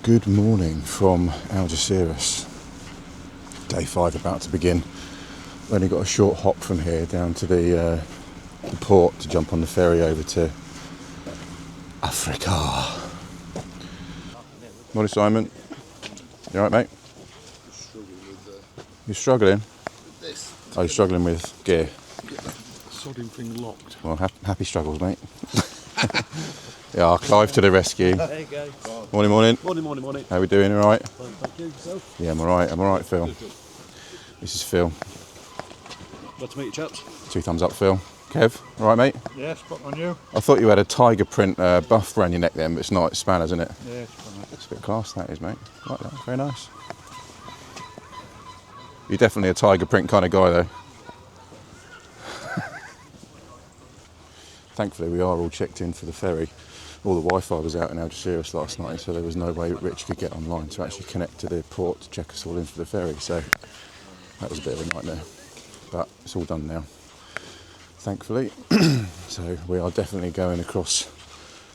Good morning from Algeciras. Day 5 about to begin. We've only got a short hop from here down to the port to jump on the ferry over to Africa. Morning, Simon. You alright, mate? You're struggling? This. Oh, you're struggling with gear? Get that sodding thing locked. Well, happy struggles, mate. Yeah, Clive to the rescue. There you go. Morning, morning. Morning. How we doing, alright? Thank you. Yourself? Yeah, I'm alright, Phil. Good. This is Phil. Glad to meet you, chaps. 2 thumbs up, Phil. Kev, alright, mate? Yeah, spot on you. I thought you had a tiger print buff around your neck then, but it's not, it's spanners, isn't it? Yeah, spot on. It's a bit class, that is, mate. I like that, very nice. You're definitely a tiger print kind of guy, though. Thankfully, we are all checked in for the ferry. All the Wi-Fi was out in Algeciras last night, so there was no way Rich could get online to actually connect to the port to check us all in for the ferry. So that was a bit of a nightmare, but it's all done now, thankfully. So we are definitely going across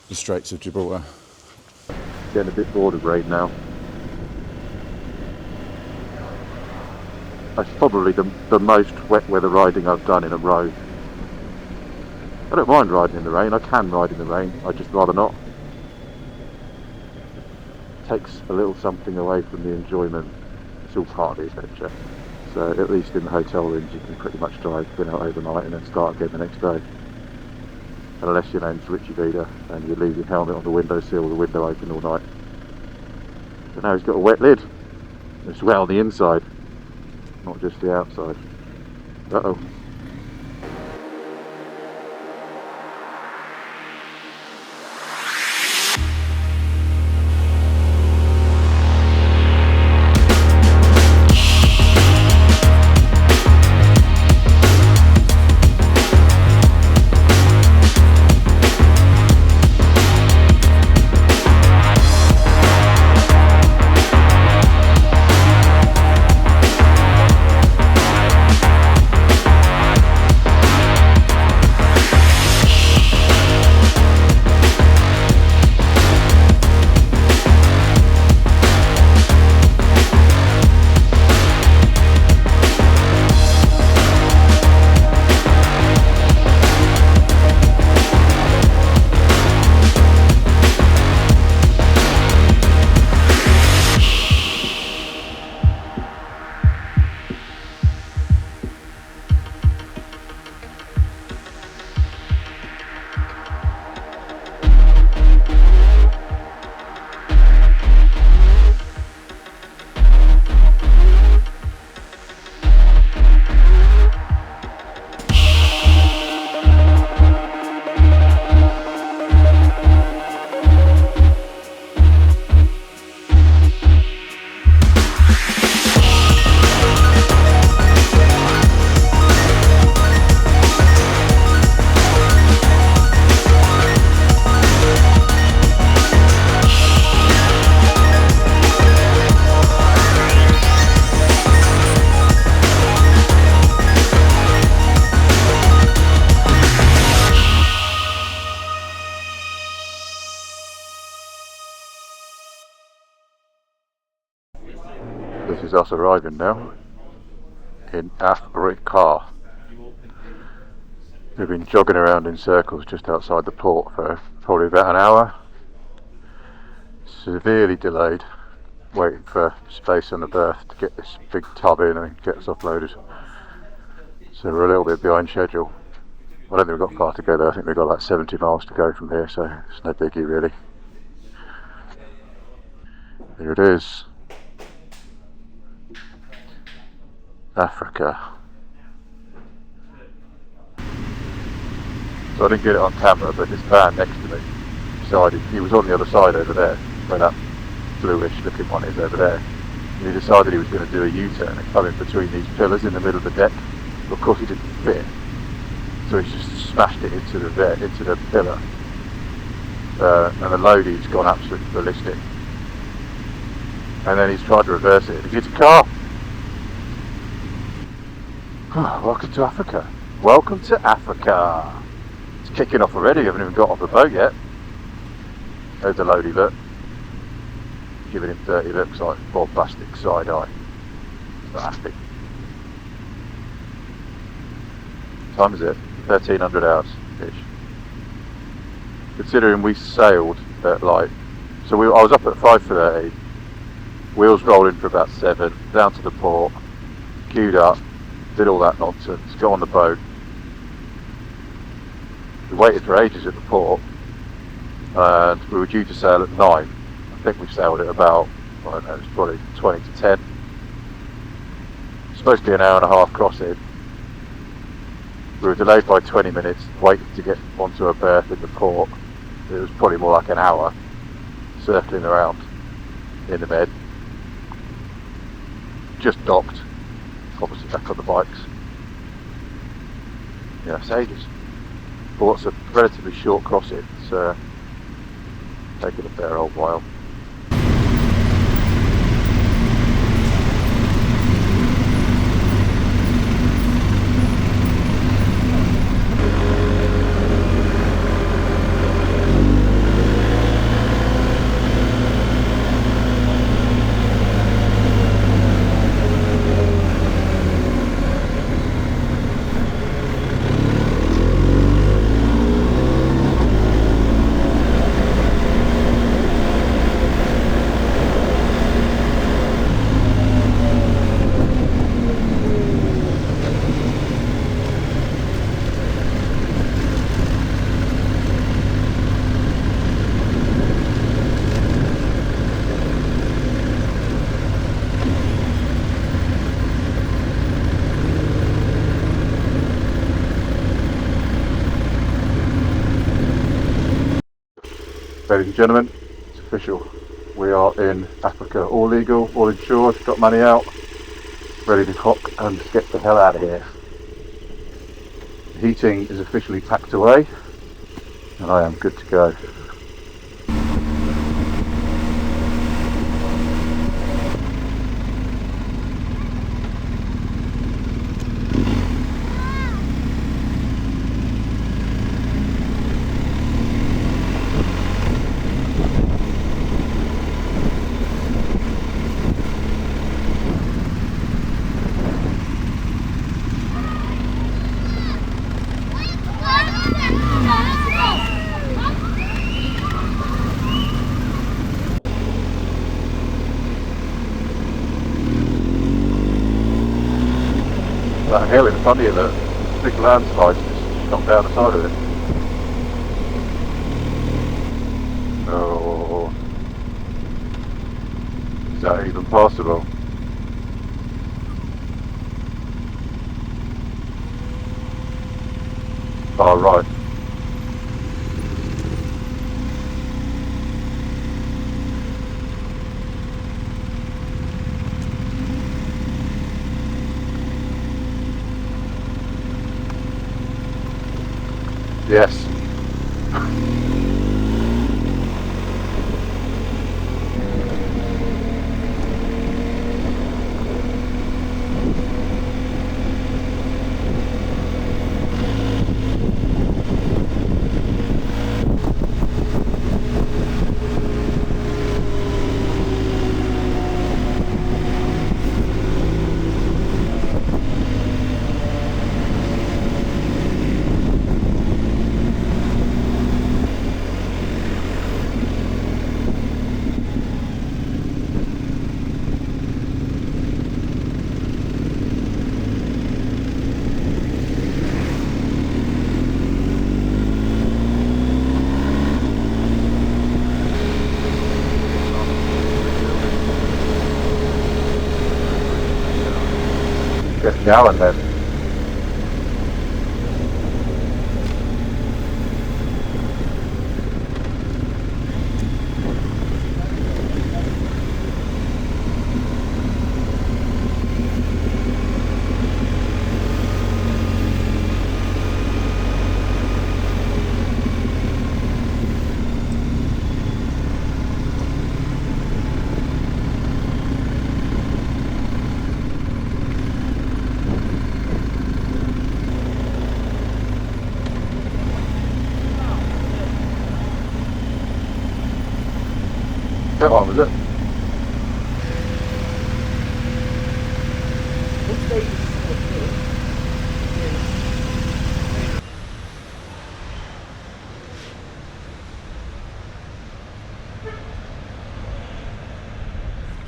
the Straits of Gibraltar. Getting a bit bored of rain now. That's probably the most wet weather riding I've done in a row. I don't mind riding in the rain, I can ride in the rain, I'd just rather not. Takes a little something away from the enjoyment. It's all part of the adventure. So at least in the hotel rooms you can pretty much drive, been out overnight and then start again the next day. Unless your name's Richie Vida and you leave your helmet on the windowsill with the window open all night. But now he's got a wet lid. It's wet on the inside, not just the outside. Uh-oh. This is us arriving now in Africa. We've been jogging around in circles just outside the port for probably about an hour. Severely delayed, waiting for space on the berth to get this big tub in and get us offloaded. So we're a little bit behind schedule. I don't think we've got far to go though. I think we've got like 70 miles to go from here, so it's no biggie really. Here it is. Africa. So I didn't get it on camera, but this van next to me decided, he was on the other side over there, where that bluish looking one is over there. And he decided he was going to do a U-turn and come in between these pillars in the middle of the deck. But of course he didn't fit, so he's just smashed it into the pillar. And the loadie's gone absolutely ballistic. And then he's tried to reverse it. He's hit a car. Welcome to Africa. Welcome to Africa. It's kicking off already. I haven't even got off the boat yet. There's the loadie, look. giving him dirty looks like bombastic side eye. Not happy. What time is it? 1300 hours ish. Considering we sailed at like, so I was up at 5:30, wheels rolling for about 7, down to the port, queued up, did all that nonsense, got on the boat. We waited for ages at the port, and we were due to sail at 9. I think we sailed at about, I don't know, it was probably 20 to 10. It's supposed to be an hour and a half crossing. We were delayed by 20 minutes, waiting to get onto a berth in the port. It was probably more like an hour, circling around in the med. Just docked, obviously back on the bikes. Yeah, it's ages. For what's a relatively short crossing, it's taken a fair old while. Ladies and gentlemen, it's official. We are in Africa, all legal, all insured, got money out, ready to cock and get the hell out of here. The heating is officially packed away, and I am good to go. That hill in front of you, the big landslide just shot down the side of it. Oh, is that even possible? Oh, right. Yes. Chefchaouen then.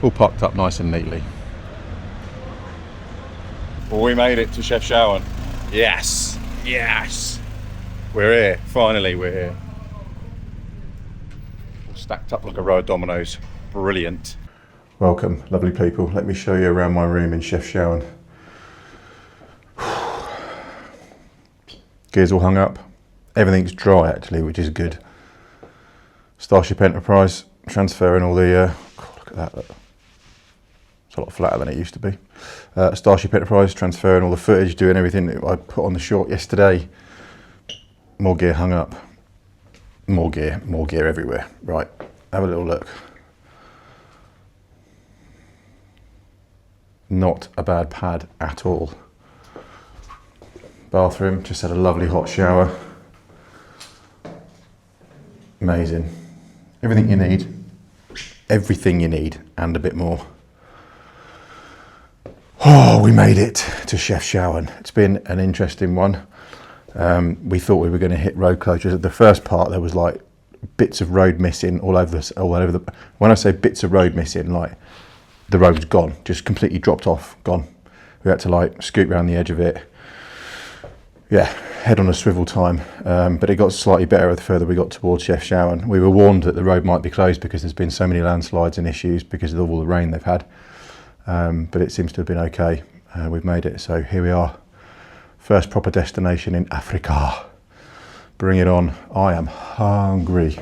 all parked up nice and neatly. Well, we made it to Chefchaouen. Yes, yes. We're here, finally we're here. Stacked up like a row of dominoes. Brilliant. Welcome, lovely people. Let me show you around my room in Chefchaouen. Gears all hung up. Everything's dry actually, which is good. Starship Enterprise, transferring all the, look at that, look. It's a lot flatter than it used to be. Starship Enterprise, transferring all the footage, doing everything that I put on the short yesterday. More gear hung up. More gear everywhere. Right, have a little look. Not a bad pad at all. Bathroom, just had a lovely hot shower. Amazing. Everything you need. Everything you need and a bit more. Oh, we made it to Chefchaouen. It's been an interesting one. We thought we were going to hit road closures. At the first part, there was like bits of road missing all over the. When I say bits of road missing, like the road's gone, just completely dropped off, gone. We had to like scoot around the edge of it. Yeah, head on a swivel time. But it got slightly better the further we got towards Chefchaouen. We were warned that the road might be closed because there's been so many landslides and issues because of all the rain they've had. But it seems to have been okay. We've made it, so here we are. First proper destination in Africa. Bring it on. I am hungry.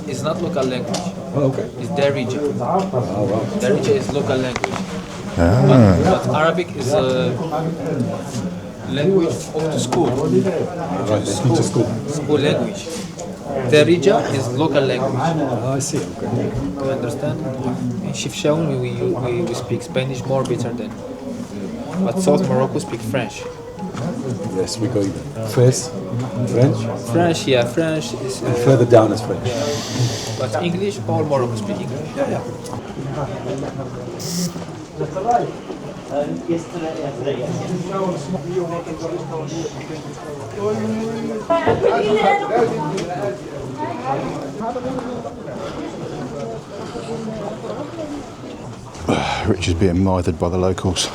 It's not local language. Oh, okay. It's Darija. Oh, wow. Darija is local language. But Arabic is a language of the school. Right, they teach a school. School language. Darija is local language. Oh, I see, okay. You understand? In Chefchaouen we speak Spanish more better than. But South Morocco speak French. Yes, we go first French, French, yeah, French is. and further down is French. But English, all Morocco speak English. Yeah. Rich is being mithered by the locals.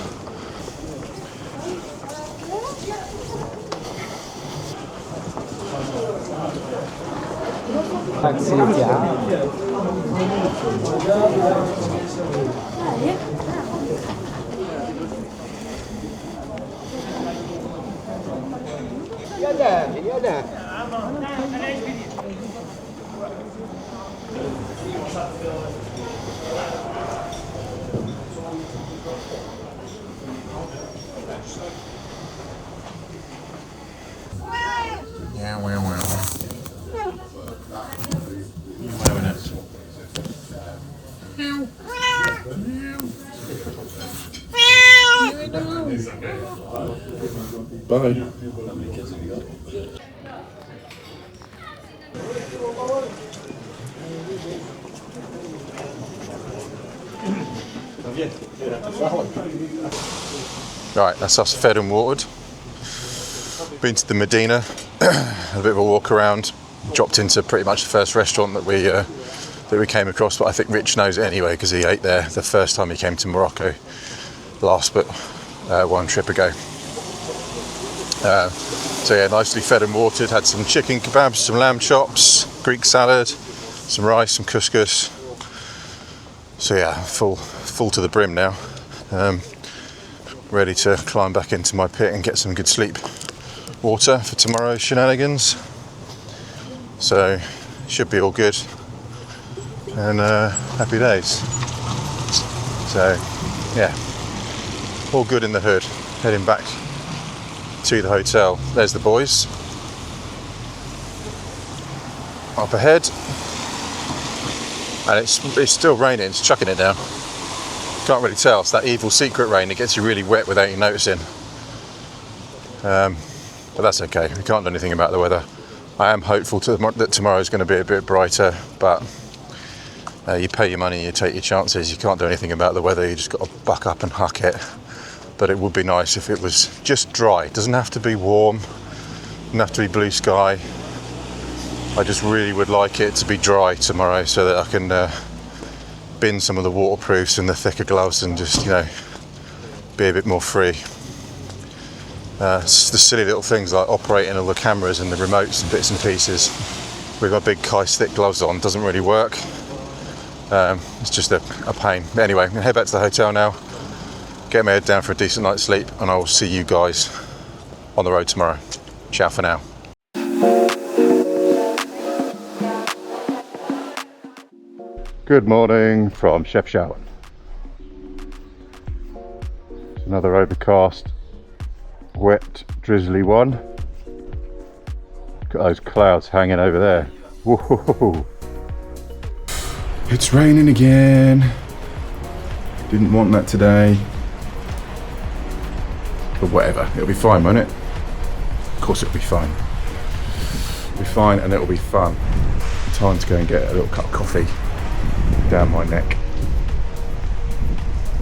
Bye. How many kids have you got? Right, that's us fed and watered. Been to the Medina, a bit of a walk around, dropped into pretty much the first restaurant that we came across, but I think Rich knows it anyway because he ate there the first time he came to Morocco last but one trip ago. So yeah, nicely fed and watered, had some chicken kebabs, some lamb chops, Greek salad, some rice, some couscous. So yeah, full to the brim now. Ready to climb back into my pit and get some good sleep water for tomorrow's shenanigans. So should be all good, and happy days. So yeah, all good in the hood. Heading back to the hotel. There's the boys up ahead, and it's still raining. It's chucking it down. Can't really tell. It's that evil secret rain that gets you really wet without you noticing. But that's okay. We can't do anything about the weather. I am hopeful that tomorrow is going to be a bit brighter, but you pay your money, you take your chances. You can't do anything about the weather. You just got to buck up and huck it. But it would be nice if it was just dry. It doesn't have to be warm. It doesn't have to be blue sky. I just really would like it to be dry tomorrow so that I can bin some of the waterproofs and the thicker gloves and just, be a bit more free. It's the silly little things like operating all the cameras and the remotes and bits and pieces with my big Kai's thick gloves on doesn't really work. It's just a pain. But anyway, I'm going to head back to the hotel now, get my head down for a decent night's sleep, and I will see you guys on the road tomorrow. Ciao for now. Good morning from Chefchaouen. It's another overcast, wet, drizzly one. Look at those clouds hanging over there. Whoa! It's raining again. Didn't want that today. But whatever, it'll be fine, won't it? Of course it'll be fine. It'll be fine and it'll be fun. Time to go and get a little cup of coffee down my neck.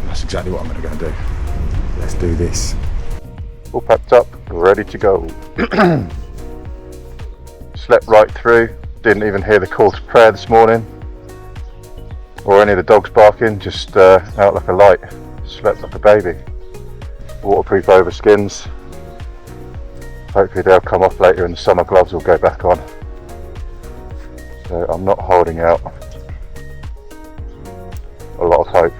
That's exactly what I'm going to go and do. Let's do this. All packed up, ready to go. Slept right through, didn't even hear the call to prayer this morning or any of the dogs barking, just out like a light. Slept like a baby. Waterproof overskins. Hopefully they'll come off later and the summer gloves will go back on. So I'm not holding out a lot of hope.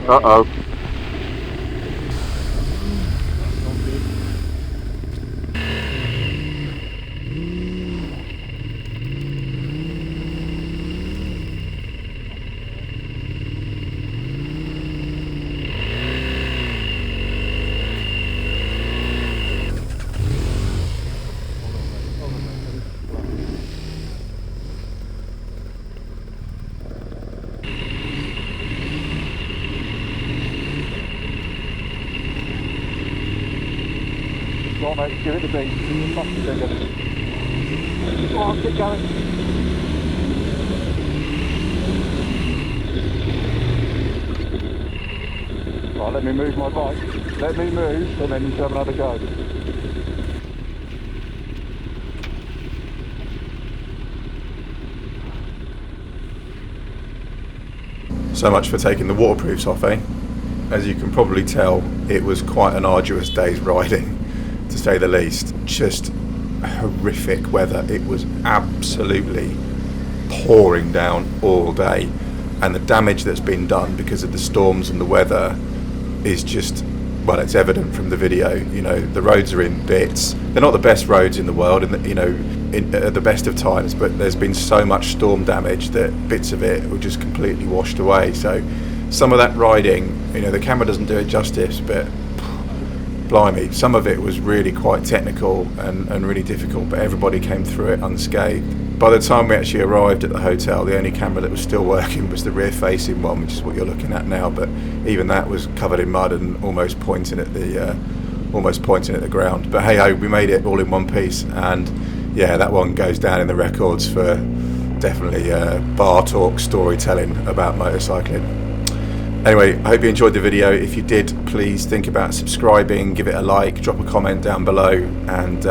Uh-oh. Go on, mate, give it the beat. Go on, keep going. Right, let me move my bike. Let me move, and then you can have another go. So much for taking the waterproofs off, eh? As you can probably tell, it was quite an arduous day's riding, to say the least. Just horrific weather. It was absolutely pouring down all day, and the damage that's been done because of the storms and the weather is just, well, it's evident from the video. You know, the roads are in bits. They're not the best roads in the world, and you know, at the best of times, but there's been so much storm damage that bits of it were just completely washed away. So some of that riding, you know, the camera doesn't do it justice, but blimey, some of it was really quite technical and really difficult, but everybody came through it unscathed. By the time we actually arrived at the hotel, the only camera that was still working was the rear facing one, which is what you're looking at now, but even that was covered in mud and almost pointing at the ground. But hey ho, we made it all in one piece, and yeah, that one goes down in the records for definitely bar talk storytelling about motorcycling. Anyway, I hope you enjoyed the video. If you did, please think about subscribing, give it a like, drop a comment down below, and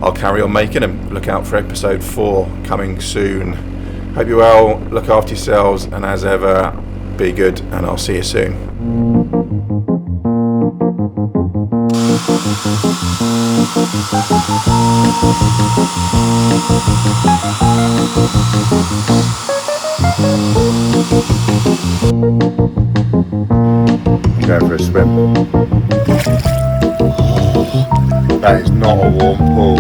I'll carry on making them. Look out for episode 4 coming soon. Hope you're well, look after yourselves, and as ever, be good, and I'll see you soon. Go for a swim. That is not a warm pool.